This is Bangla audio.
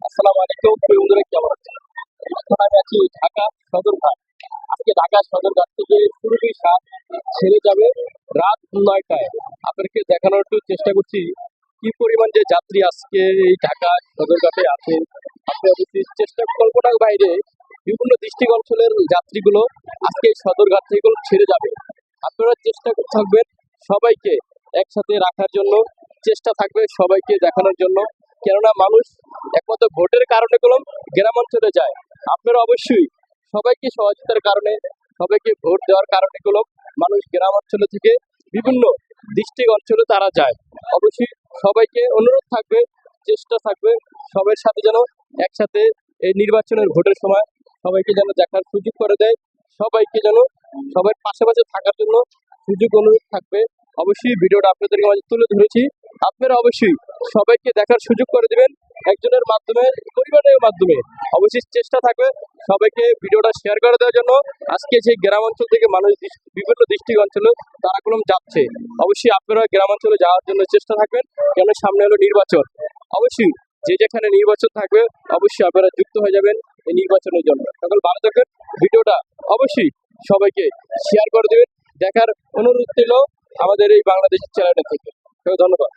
আসসালামু আলাইকুম প্রিয় বন্ধুরা, কেমন আছেন? এখন আমি আছি ঢাকা সদরঘাট। আজকে ঢাকা সদরঘাট থেকে পুরোপুরি সাত ছেড়ে যাবে রাত 9টায়। আপনাদেরকে দেখানোর একটু চেষ্টা করছি কি পরিমাণ যে যাত্রী আজকে এই ঢাকা সদরঘাটে আছে। আপনি অবশ্যই চেষ্টা কল্পনার বাইরে বিভিন্ন ডিস্ট্রিক্ট অঞ্চলের যাত্রীগুলো আজকে এই সদরঘাট থেকে ছেড়ে যাবে। আপনারা চেষ্টা করতে থাকবেন সবাইকে একসাথে রাখার জন্য, চেষ্টা থাকবে সবাইকে দেখানোর জন্য। কেননা মানুষ একমাত্র ভোটের কারণে গ্রাম অঞ্চলে যায়। আপনারা অবশ্যই সবাইকে সহযোগিতার কারণে, সবাইকে ভোট দেওয়ার কারণে মানুষ গ্রাম অঞ্চলে থেকে বিভিন্ন ডিস্ট্রিক্ট অঞ্চলে তারা যায়। অবশ্যই সবাইকে অনুরোধ থাকবে, চেষ্টা থাকবে সবার সাথে যেন একসাথে এই নির্বাচনের ভোটের সময় সবাইকে যেন দেখার সুযোগ করে দেয়, সবাইকে যেন সবার পাশাপাশি থাকার জন্য সুযোগ অনুরোধ থাকবে। অবশ্যই ভিডিওটা আপনাদেরকে মাঝে তুলে ধরেছি, আপনারা অবশ্যই সবাইকে দেখার সুযোগ করে দিবেন একজনের মাধ্যমে, পরিবারের মাধ্যমে। অবশ্যই চেষ্টা থাকবে সবাইকে ভিডিওটা শেয়ার করে দেওয়ার জন্য। আজকে যে গ্রাম অঞ্চল থেকে মানুষ বিভিন্ন ডিস্ট্রিক্ট অঞ্চলে তারা যাচ্ছে, অবশ্যই আপনারা গ্রাম অঞ্চলে যাওয়ার জন্য চেষ্টা থাকবেন, কেন সামনে হলো নির্বাচন। অবশ্যই যে যেখানে নির্বাচন থাকবে অবশ্যই আপনারা যুক্ত হয়ে যাবেন এই নির্বাচনের জন্য। সকল ভালো থাকবেন। ভিডিওটা অবশ্যই সবাইকে শেয়ার করে দেবেন, দেখার অনুরোধ ছিল আমাদের এই বাংলাদেশের চ্যানেলটা থেকে। ধন্যবাদ।